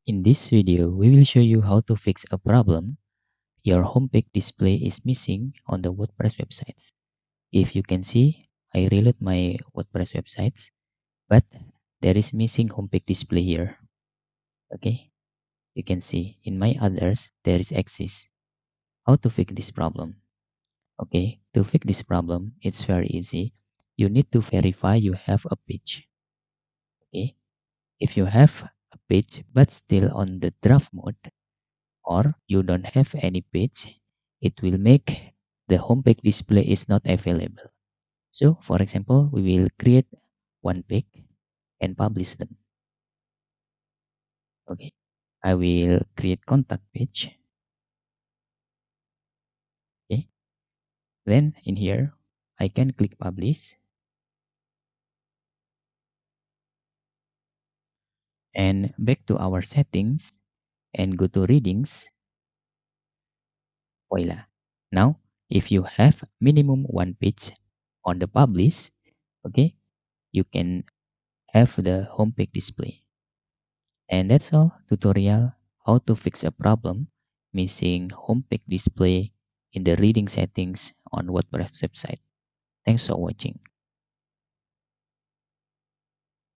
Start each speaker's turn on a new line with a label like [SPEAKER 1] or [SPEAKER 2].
[SPEAKER 1] In this video, we will show you how to fix a problem your homepage display is missing on the WordPress websites. If you can see, I reload my WordPress websites, but there is missing homepage display here. Okay, you can see in my others, there is exist. How to fix this problem? Okay, to fix this problem, it's very easy. You need to verify you have a page. Okay, if you have a page but still on the draft mode, or you don't have any page, it will make the homepage display is not available. So for example, we will create one page and publish them. Okay, I will create contact page. Okay, then in here, I can click publish and back to our settings and go to readings. Voila. Now, if you have minimum one page on the publish, okay, you can have the homepage display. And that's all tutorial how to fix a problem missing homepage display in the reading settings on WordPress website. Thanks for watching.